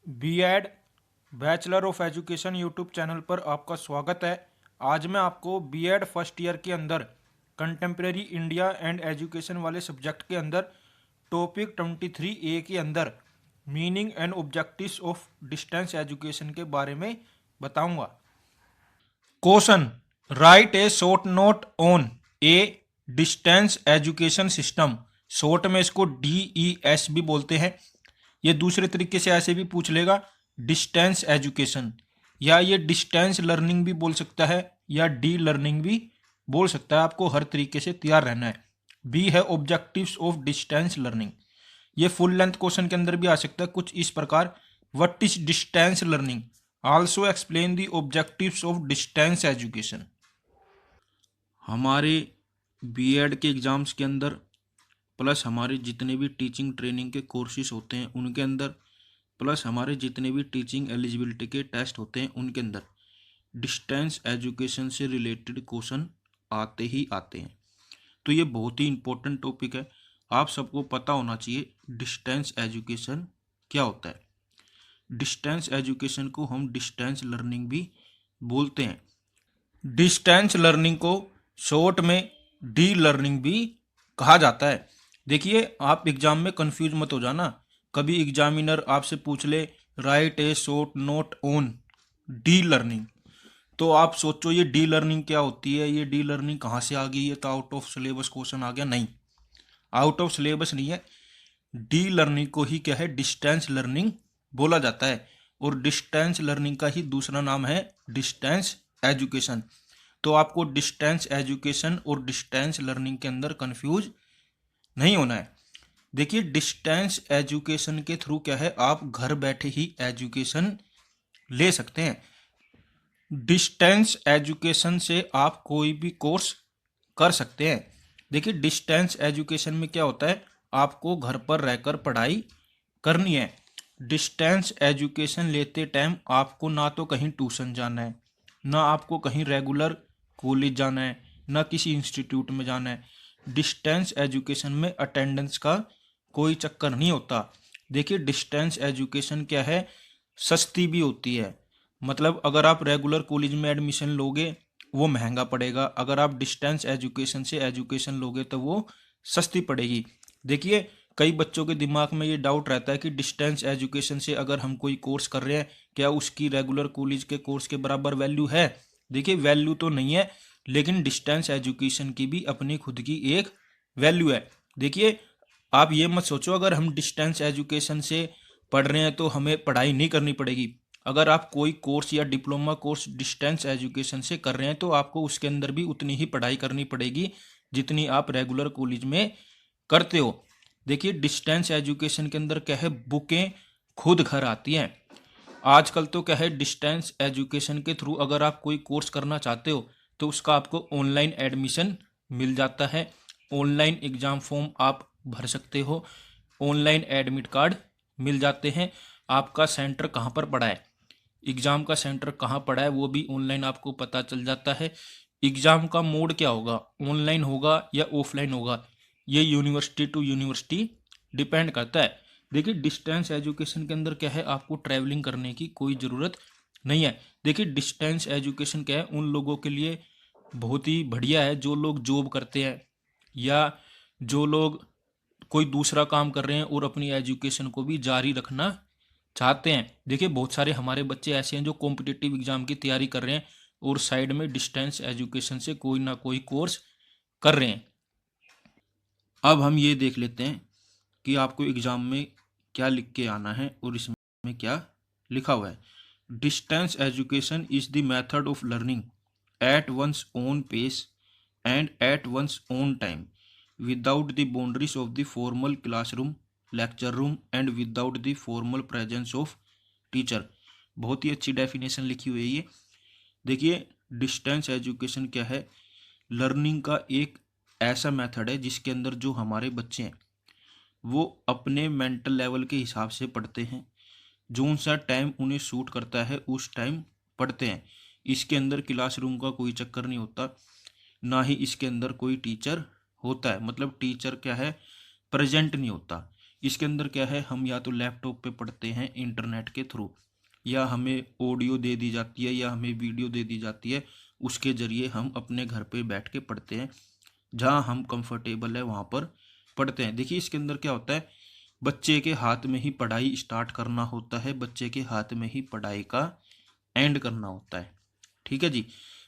BEd bachelor of education YouTube channel पर आपका स्वागत है। आज मैं आपको बीएड फर्स्ट ईयर के अंदर कंटेम्प्रेरी इंडिया एंड एजुकेशन वाले सब्जेक्ट के अंदर टॉपिक 23A के अंदर meaning and objectives of distance education के बारे में बताऊंगा। Question, right A short note on A distance education system. Short में इसको DES भी बोलते हैं। ये दूसरे तरीके से ऐसे भी पूछ लेगा, डिस्टेंस एजुकेशन, या ये डिस्टेंस लर्निंग भी बोल सकता है या डी लर्निंग भी बोल सकता है। आपको हर तरीके से तैयार रहना है। बी है ऑब्जेक्टिव्स ऑफ डिस्टेंस लर्निंग। ये फुल लेंथ क्वेश्चन के अंदर भी आ सकता है कुछ इस प्रकार, what is distance learning, also explain the objectives of distance education. हमारे बीएड के एग्जाम्स के अंदर प्लस हमारे जितने भी टीचिंग ट्रेनिंग के कोर्सेज होते हैं उनके अंदर, प्लस हमारे जितने भी टीचिंग एलिजिबिलिटी के टेस्ट होते हैं उनके अंदर डिस्टेंस एजुकेशन से रिलेटेड क्वेश्चन आते ही आते हैं। तो ये बहुत ही इम्पोर्टेंट टॉपिक है, आप सबको पता होना चाहिए डिस्टेंस एजुकेशन क्या होता है। डिस्टेंस एजुकेशन को हम डिस्टेंस लर्निंग भी बोलते हैं। डिस्टेंस लर्निंग को शॉर्ट में डी लर्निंग भी कहा जाता है। देखिए, आप एग्जाम में कंफ्यूज मत हो जाना। कभी एग्जामिनर आपसे पूछ ले right A short note on D learning, तो आप सोचो ये डी लर्निंग क्या होती है, ये डी लर्निंग कहाँ से आ गई, ये तो आउट ऑफ सिलेबस क्वेश्चन आ गया। नहीं, आउट ऑफ सिलेबस नहीं है। डी लर्निंग को ही क्या है, डिस्टेंस लर्निंग बोला जाता है। और डिस्टेंस लर्निंग का ही दूसरा नाम है डिस्टेंस एजुकेशन। तो आपको डिस्टेंस एजुकेशन और डिस्टेंस लर्निंग के अंदर कंफ्यूज नहीं होना है। देखिए, डिस्टेंस एजुकेशन के थ्रू क्या है, आप घर बैठे ही एजुकेशन ले सकते हैं। डिस्टेंस एजुकेशन से आप कोई भी कोर्स कर सकते हैं। देखिए, डिस्टेंस एजुकेशन में क्या होता है, आपको घर पर रहकर पढ़ाई करनी है। डिस्टेंस एजुकेशन लेते टाइम आपको ना तो कहीं ट्यूशन जाना है, ना आपको कहीं रेगुलर कॉलेज जाना है, ना किसी इंस्टीट्यूट में जाना है। डिस्टेंस एजुकेशन में अटेंडेंस का कोई चक्कर नहीं होता। देखिए, डिस्टेंस एजुकेशन क्या है, सस्ती भी होती है। मतलब अगर आप रेगुलर कॉलेज में एडमिशन लोगे वो महंगा पड़ेगा, अगर आप डिस्टेंस एजुकेशन से एजुकेशन लोगे तो वो सस्ती पड़ेगी। देखिए, कई बच्चों के दिमाग में ये डाउट रहता है कि डिस्टेंस एजुकेशन से अगर हम कोई कोर्स कर रहे हैं, क्या उसकी रेगुलर कॉलेज के कोर्स के बराबर वैल्यू है। देखिए, वैल्यू तो नहीं है, लेकिन डिस्टेंस एजुकेशन की भी अपनी खुद की एक वैल्यू है। देखिए, आप ये मत सोचो अगर हम डिस्टेंस एजुकेशन से पढ़ रहे हैं तो हमें पढ़ाई नहीं करनी पड़ेगी। अगर आप कोई कोर्स या डिप्लोमा कोर्स डिस्टेंस एजुकेशन से कर रहे हैं तो आपको उसके अंदर भी उतनी ही पढ़ाई करनी पड़ेगी जितनी आप रेगुलर कॉलेज में करते हो। देखिए, डिस्टेंस एजुकेशन के अंदर क्या है, बुकें खुद घर आती हैं। आजकल तो क्या है, डिस्टेंस एजुकेशन के थ्रू अगर आप कोई कोर्स करना चाहते हो तो उसका आपको ऑनलाइन एडमिशन मिल जाता है, ऑनलाइन एग्ज़ाम फॉर्म आप भर सकते हो, ऑनलाइन एडमिट कार्ड मिल जाते हैं। आपका सेंटर कहाँ पर पड़ा है, एग्ज़ाम का सेंटर कहाँ पड़ा है वो भी ऑनलाइन आपको पता चल जाता है। एग्ज़ाम का मोड क्या होगा, ऑनलाइन होगा या ऑफलाइन होगा, ये यूनिवर्सिटी टू यूनिवर्सिटी डिपेंड करता है। देखिए, डिस्टेंस एजुकेशन के अंदर क्या है, आपको ट्रैवलिंग करने की कोई ज़रूरत नहीं है। देखिए, डिस्टेंस एजुकेशन क्या है, उन लोगों के लिए बहुत ही बढ़िया है जो लोग जॉब करते हैं या जो लोग कोई दूसरा काम कर रहे हैं और अपनी एजुकेशन को भी जारी रखना चाहते हैं। देखिए, बहुत सारे हमारे बच्चे ऐसे हैं जो कॉम्पिटिटिव एग्जाम की तैयारी कर रहे हैं और साइड में डिस्टेंस एजुकेशन से कोई ना कोई कोर्स कर रहे हैं। अब हम ये देख लेते हैं कि आपको एग्जाम में क्या लिख के आना है और इसमें क्या लिखा हुआ है। Distance education is the method of learning at one's own pace and at one's own time without the boundaries of the formal classroom lecture room and without the formal presence of teacher. बहुत ही अच्छी definition लिखी हुई है ये। देखिए, distance education क्या है, लर्निंग का एक ऐसा मेथड है जिसके अंदर जो हमारे बच्चे हैं वो अपने मेंटल लेवल के हिसाब से पढ़ते हैं, जो सा टाइम उन्हें सूट करता है उस टाइम पढ़ते हैं। इसके अंदर क्लासरूम का कोई चक्कर नहीं होता, ना ही इसके अंदर कोई टीचर होता है। मतलब टीचर क्या है, प्रेजेंट नहीं होता। इसके अंदर क्या है, हम या तो लैपटॉप पे पढ़ते हैं इंटरनेट के थ्रू, या हमें ऑडियो दे दी जाती है, या हमें वीडियो दे दी जाती है, उसके ज़रिए हम अपने घर पे बैठ के पढ़ते हैं, जहाँ हम कंफर्टेबल है वहाँ पर पढ़ते हैं। देखिए इसके अंदर क्या होता है, बच्चे के हाथ में ही पढ़ाई स्टार्ट करना होता है, बच्चे के हाथ में ही पढ़ाई का एंड करना होता है। ठीक है जी,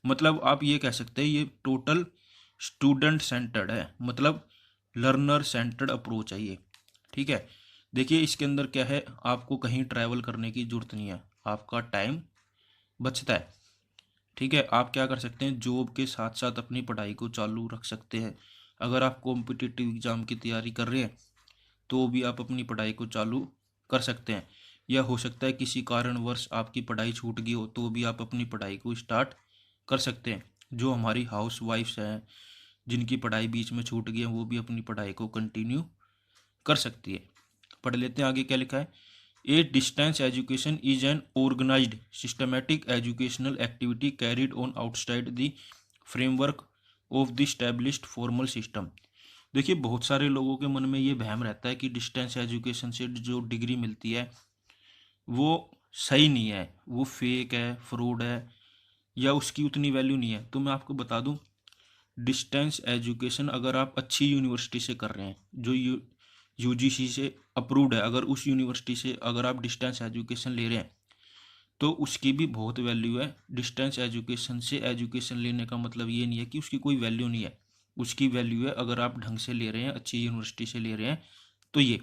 मतलब आप ये कह सकते हैं ये टोटल स्टूडेंट सेंटर्ड है, मतलब लर्नर सेंटर्ड अप्रोच है ये। ठीक है, देखिए इसके अंदर क्या है, आपको कहीं ट्रैवल करने की जरूरत नहीं है, आपका टाइम बचता है। ठीक है, आप क्या कर सकते हैं, जॉब के साथ साथ अपनी पढ़ाई को चालू रख सकते हैं। अगर आप कॉम्पिटिटिव एग्ज़ाम की तैयारी कर रहे हैं तो भी आप अपनी पढ़ाई को चालू कर सकते हैं, या हो सकता है किसी कारणवश आपकी पढ़ाई छूट गई हो तो भी आप अपनी पढ़ाई को स्टार्ट कर सकते हैं। जो हमारी हाउस वाइफ्स हैं जिनकी पढ़ाई बीच में छूट गई है वो भी अपनी पढ़ाई को कंटिन्यू कर सकती है। पढ़ लेते हैं आगे क्या लिखा है। A distance education is an organised systematic educational activity carried on outside the framework of the established formal system. देखिए बहुत सारे लोगों के मन में ये वहम रहता है कि डिस्टेंस एजुकेशन से जो डिग्री मिलती है वो सही नहीं है, वो फेक है, फ्रॉड है, या उसकी उतनी वैल्यू नहीं है। तो मैं आपको बता दूं, डिस्टेंस एजुकेशन अगर आप अच्छी यूनिवर्सिटी से कर रहे हैं, जो यूजीसी से अप्रूव्ड है, अगर उस यूनिवर्सिटी से अगर आप डिस्टेंस एजुकेशन ले रहे हैं तो उसकी भी बहुत वैल्यू है। डिस्टेंस एजुकेशन से एजुकेशन लेने का मतलब ये नहीं है कि उसकी कोई वैल्यू नहीं है, उसकी वैल्यू है अगर आप ढंग से ले रहे हैं, अच्छी यूनिवर्सिटी से ले रहे हैं। तो ये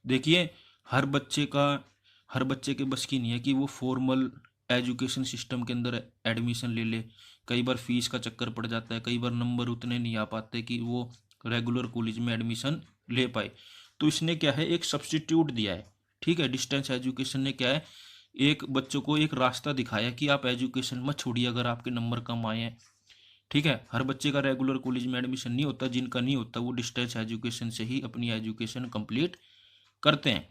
देखिए, हर बच्चे का हर बच्चे के बस की नहीं है कि वो फॉर्मल एजुकेशन सिस्टम के अंदर एडमिशन ले ले। कई बार फीस का चक्कर पड़ जाता है, कई बार नंबर उतने नहीं आ पाते कि वो रेगुलर कॉलेज में एडमिशन ले पाए। तो इसने क्या है, एक सब्स्टिट्यूट दिया है। ठीक है, डिस्टेंस एजुकेशन ने क्या है, एक बच्चों को एक रास्ता दिखाया कि आप एजुकेशन मत छोड़िए अगर आपके नंबर कम आए हैं। ठीक है, हर बच्चे का रेगुलर कॉलेज में एडमिशन नहीं होता, जिनका नहीं होता वो डिस्टेंस एजुकेशन से ही अपनी एजुकेशन कंप्लीट करते हैं।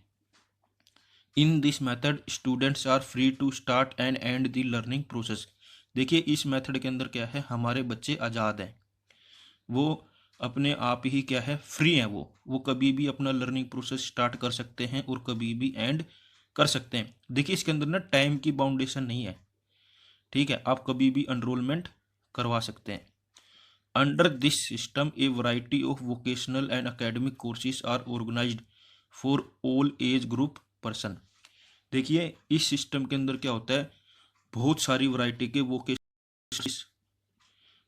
In this method students are free to start and end the learning process. देखिए इस मेथड के अंदर क्या है, हमारे बच्चे आज़ाद हैं, वो अपने आप ही क्या है, फ्री हैं, वो कभी भी अपना लर्निंग प्रोसेस स्टार्ट कर सकते हैं और कभी भी एंड कर सकते हैं। देखिए इसके अंदर ना टाइम की बाउंडेशन नहीं है। ठीक है, आप कभी भी एनरोलमेंट करवा सकते हैं। Under this system a variety of vocational and academic courses are organised for all age group person. देखिए इस सिस्टम के अंदर क्या होता है, बहुत सारी वैरायटी के वोकेशनल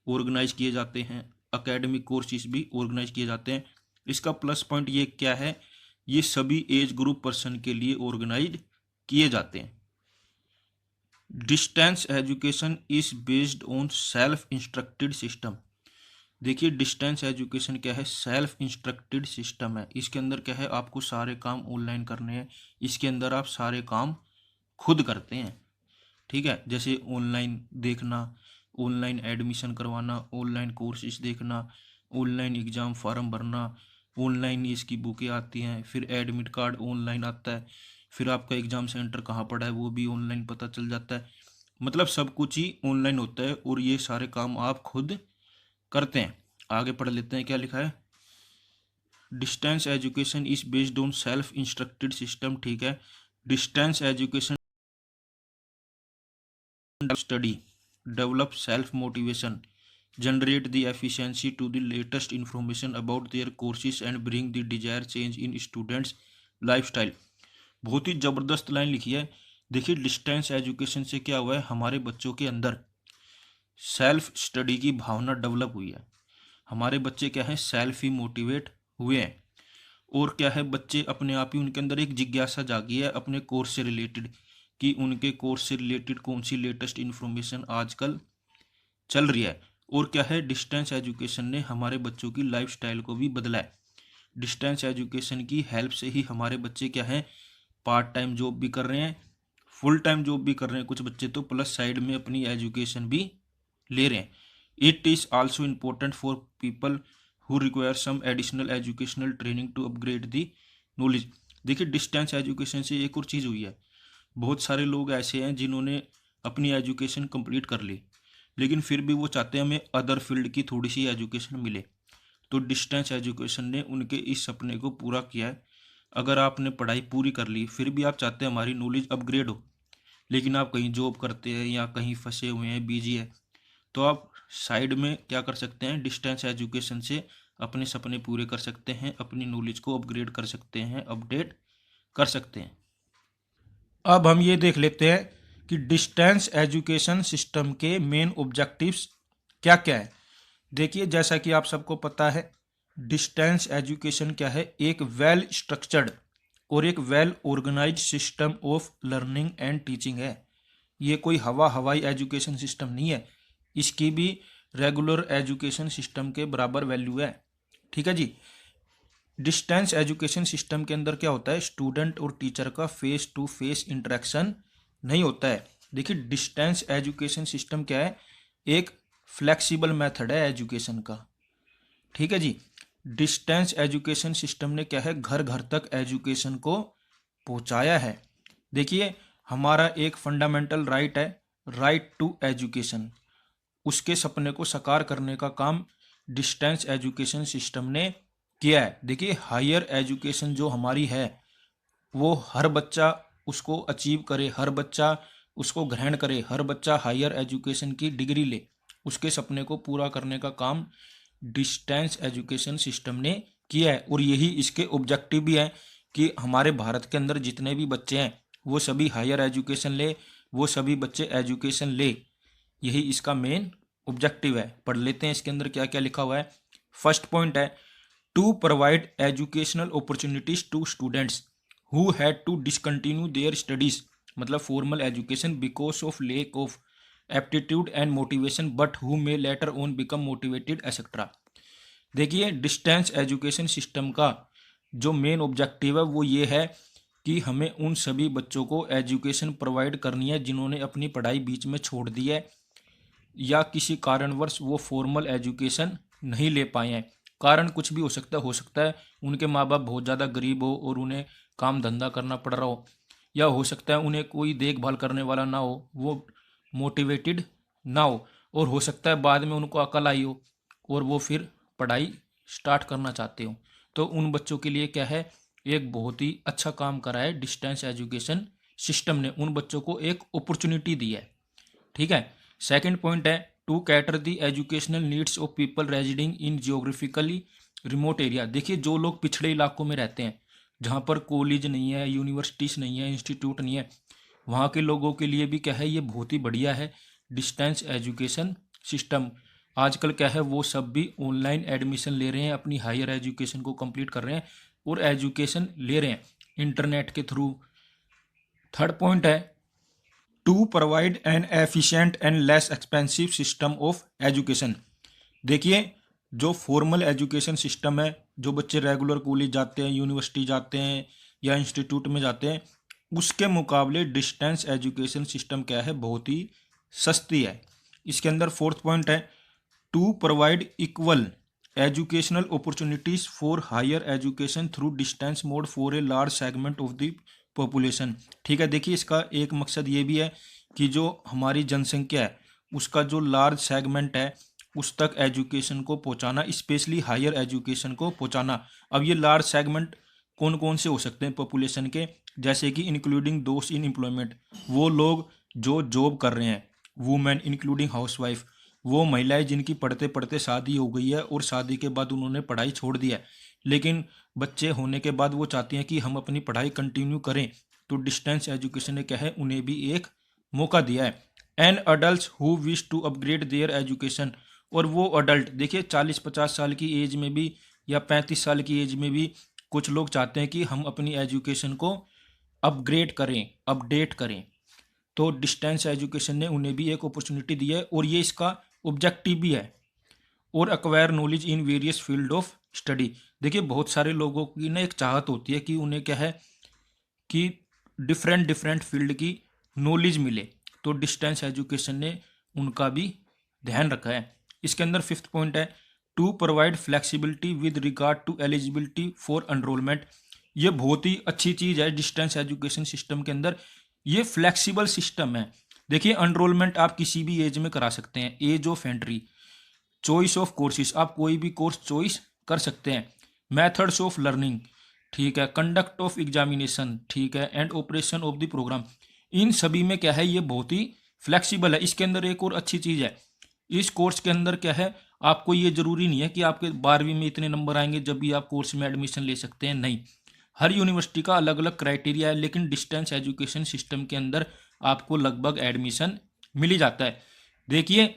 ऑर्गेनाइज किए जाते हैं, एकेडमिक कोर्सेज भी ऑर्गेनाइज किए जाते हैं। इसका प्लस पॉइंट ये क्या है, ये सभी एज ग्रुप पर्सन के लिए ऑर्गेनाइज किए जाते हैं। Distance education is based on self instructed system. देखिए डिस्टेंस एजुकेशन क्या है, सेल्फ इंस्ट्रक्टेड सिस्टम है। इसके अंदर क्या है, आपको सारे काम ऑनलाइन करने हैं, इसके अंदर आप सारे काम खुद करते हैं। ठीक है, जैसे ऑनलाइन देखना, ऑनलाइन एडमिशन करवाना, ऑनलाइन कोर्सेज देखना, ऑनलाइन एग्ज़ाम फार्म भरना, ऑनलाइन इसकी बुकें आती हैं, फिर एडमिट कार्ड ऑनलाइन आता है, फिर आपका एग्ज़ाम सेंटर कहाँ पड़ा है वो भी ऑनलाइन पता चल जाता है। मतलब सब कुछ ही ऑनलाइन होता है और ये सारे काम आप खुद करते हैं। आगे पढ़ लेते हैं क्या लिखा है। Distance education is based on self instructed system. ठीक है, distance education study, develop self-motivation, generate the efficiency to the latest information about their courses and bring the desired change in students' lifestyle। बहुत ही ज़बरदस्त line लिखी है। देखिए distance education से क्या हुआ है, हमारे बच्चों के अंदर सेल्फ स्टडी की भावना डेवलप हुई है। हमारे बच्चे क्या है, सेल्फ ही मोटिवेट हुए हैं, और क्या है, बच्चे अपने आप ही उनके अंदर एक जिज्ञासा जागी है अपने कोर्स से रिलेटेड, कि उनके कोर्स से रिलेटेड कौन सी लेटेस्ट इन्फॉर्मेशन आजकल चल रही है। और क्या है, डिस्टेंस एजुकेशन ने हमारे बच्चों की लाइफस्टाइल को भी बदला है। डिस्टेंस एजुकेशन की हेल्प से ही हमारे बच्चे क्या है, पार्ट टाइम जॉब भी कर रहे हैं, फुल टाइम जॉब भी कर रहे हैं कुछ बच्चे तो, प्लस साइड में अपनी एजुकेशन भी ले रहे हैं। It is also important for people who require some additional educational training to upgrade the knowledge. देखिए डिस्टेंस एजुकेशन से एक और चीज़ हुई है, बहुत सारे लोग ऐसे हैं जिन्होंने अपनी एजुकेशन कंप्लीट कर ली, लेकिन फिर भी वो चाहते हैं हमें अदर फील्ड की थोड़ी सी एजुकेशन मिले। तो डिस्टेंस एजुकेशन ने उनके इस सपने को पूरा किया है। अगर आपने पढ़ाई पूरी कर ली फिर भी आप चाहते हैं हमारी नॉलेज अपग्रेड हो, लेकिन आप कहीं जॉब करते हैं या कहीं फंसे हुए हैं, बिजी है, तो आप साइड में क्या कर सकते हैं, डिस्टेंस एजुकेशन से अपने सपने पूरे कर सकते हैं, अपनी नॉलेज को अपग्रेड कर सकते हैं, अपडेट कर सकते हैं। अब हम ये देख लेते हैं कि डिस्टेंस एजुकेशन सिस्टम के मेन ऑब्जेक्टिव्स क्या क्या है। देखिए, जैसा कि आप सबको पता है, डिस्टेंस एजुकेशन क्या है, एक वेल स्ट्रक्चर्ड और एक well organised system of learning and teaching है। ये कोई हवाई एजुकेशन सिस्टम नहीं है, इसकी भी रेगुलर एजुकेशन सिस्टम के बराबर वैल्यू है। ठीक है जी। डिस्टेंस एजुकेशन सिस्टम के अंदर क्या होता है, स्टूडेंट और टीचर का फेस टू फेस इंटरेक्शन नहीं होता है। देखिए, डिस्टेंस एजुकेशन सिस्टम क्या है, एक फ्लेक्सिबल मेथड है एजुकेशन का। ठीक है जी। डिस्टेंस एजुकेशन सिस्टम ने क्या है, घर घर तक एजुकेशन को पहुंचाया है। देखिए, हमारा एक फंडामेंटल राइट है, राइट टू एजुकेशन, उसके सपने को साकार करने का काम डिस्टेंस एजुकेशन सिस्टम ने किया है। देखिए, हायर एजुकेशन जो हमारी है वो हर बच्चा उसको अचीव करे, हर बच्चा उसको ग्रहण करे, हर बच्चा हायर एजुकेशन की डिग्री ले, उसके सपने को पूरा करने का काम डिस्टेंस एजुकेशन सिस्टम ने किया है। और यही इसके ऑब्जेक्टिव भी है कि हमारे भारत के अंदर जितने भी बच्चे हैं वो सभी हायर एजुकेशन ले, वो सभी बच्चे एजुकेशन ले, यही इसका मेन ऑब्जेक्टिव है। पढ़ लेते हैं इसके अंदर क्या क्या लिखा हुआ है। फर्स्ट पॉइंट है, to provide educational opportunities to students who had to discontinue their studies, मतलब formal education because of lack of aptitude and motivation but who may later on become motivated etcetera. देखिए, distance education system का जो main objective है वो ये है कि हमें उन सभी बच्चों को एजुकेशन प्रोवाइड करनी है जिन्होंने अपनी पढ़ाई बीच में छोड़ दी है या किसी कारणवश वो फॉर्मल एजुकेशन नहीं ले पाए हैं। कारण कुछ भी हो सकता है उनके माँ बाप बहुत ज़्यादा गरीब हो और उन्हें काम धंधा करना पड़ रहा हो, या हो सकता है उन्हें कोई देखभाल करने वाला ना हो, वो मोटिवेटेड ना हो, और हो सकता है बाद में उनको अकल आई हो और वो फिर पढ़ाई स्टार्ट करना चाहते हो। तो उन बच्चों के लिए क्या है, एक बहुत ही अच्छा काम करा है डिस्टेंस एजुकेशन सिस्टम ने, उन बच्चों को एक अपॉर्चुनिटी दी है। ठीक है। सेकंड पॉइंट है, to cater the educational needs of people residing in geographically remote area. देखिए, जो लोग पिछड़े इलाकों में रहते हैं जहाँ पर कॉलेज नहीं है, यूनिवर्सिटीज नहीं है, इंस्टीट्यूट नहीं है, वहाँ के लोगों के लिए भी क्या है, ये बहुत ही बढ़िया है डिस्टेंस एजुकेशन सिस्टम। आजकल क्या है, वो सब भी ऑनलाइन एडमिशन ले रहे हैं, अपनी हायर एजुकेशन को कंप्लीट कर रहे हैं और एजुकेशन ले रहे हैं इंटरनेट के थ्रू। थर्ड पॉइंट है, to provide an efficient and less expensive system of education. देखिए, जो फॉर्मल एजुकेशन सिस्टम है, जो बच्चे रेगुलर कॉलेज जाते हैं, यूनिवर्सिटी जाते हैं या इंस्टीट्यूट में जाते हैं, उसके मुकाबले डिस्टेंस एजुकेशन सिस्टम क्या है, बहुत ही सस्ती है। इसके अंदर फोर्थ पॉइंट है, to provide equal educational opportunities for higher education through distance mode for a large segment of the population. ठीक है। देखिए, इसका एक मकसद ये भी है कि जो हमारी जनसंख्या है उसका जो लार्ज सेगमेंट है उस तक एजुकेशन को पहुंचाना, स्पेशली हायर एजुकेशन को पहुंचाना। अब ये लार्ज सेगमेंट कौन कौन से हो सकते हैं पॉपुलेशन के, जैसे कि इंक्लूडिंग दोस्त इन एम्प्लॉयमेंट, वो लोग जो जॉब कर रहे हैं, वुमेन इंक्लूडिंग हाउसवाइफ, वो महिलाएं जिनकी पढ़ते पढ़ते शादी हो गई है और शादी के बाद उन्होंने पढ़ाई छोड़ दी है, लेकिन बच्चे होने के बाद वो चाहती हैं कि हम अपनी पढ़ाई कंटिन्यू करें, तो डिस्टेंस एजुकेशन ने क्या है, उन्हें भी एक मौका दिया है। An adult who wish to upgrade their education, और वो अडल्ट, देखिए 40-50 साल की एज में भी या 35 साल की एज में भी कुछ लोग चाहते हैं कि हम अपनी एजुकेशन को अपग्रेड करें, अपडेट करें, तो डिस्टेंस एजुकेशन ने उन्हें भी एक अपॉर्चुनिटी दी है और ये इसका ऑब्जेक्टिव भी है। और acquire knowledge in various field of study. देखिए, बहुत सारे लोगों की ना एक चाहत होती है कि उन्हें क्या है कि डिफरेंट डिफरेंट फील्ड की नॉलेज मिले, तो डिस्टेंस एजुकेशन ने उनका भी ध्यान रखा है। इसके अंदर फिफ्थ पॉइंट है, to provide flexibility with regard to eligibility for enrolment. ये बहुत ही अच्छी चीज़ है डिस्टेंस एजुकेशन सिस्टम के अंदर, ये फ्लेक्सिबल सिस्टम है। देखिए, एनरोलमेंट आप किसी भी एज में करा सकते हैं, age of entry, choice of courses, आप कोई भी कोर्स चॉइस कर सकते हैं, मेथड्स ऑफ लर्निंग, ठीक है, कंडक्ट ऑफ एग्जामिनेशन, ठीक है, and operation of the programme. इन सभी में क्या है, ये बहुत ही फ्लेक्सिबल है। इसके अंदर एक और अच्छी चीज़ है, इस कोर्स के अंदर क्या है, आपको ये जरूरी नहीं है कि आपके 12वीं में इतने नंबर आएंगे जब भी आप कोर्स में एडमिशन ले सकते हैं, नहीं। हर यूनिवर्सिटी का अलग अलग क्राइटेरिया है, लेकिन डिस्टेंस एजुकेशन सिस्टम के अंदर आपको लगभग एडमिशन मिल ही जाता है। देखिए,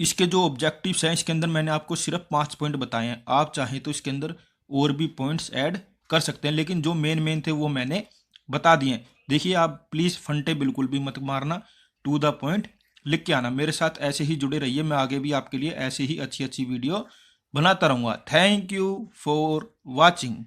इसके जो ऑब्जेक्टिव्स हैं, इसके अंदर मैंने आपको सिर्फ 5 पॉइंट बताए हैं। आप चाहें तो इसके अंदर और भी पॉइंट्स ऐड कर सकते हैं, लेकिन जो मेन मेन थे वो मैंने बता दिए हैं। देखिए, आप प्लीज़ फंटे बिल्कुल भी मत मारना, टू द पॉइंट लिख के आना। मेरे साथ ऐसे ही जुड़े रहिए, मैं आगे भी आपके लिए ऐसे ही अच्छी अच्छी वीडियो बनाता रहूँगा। Thank you for watching.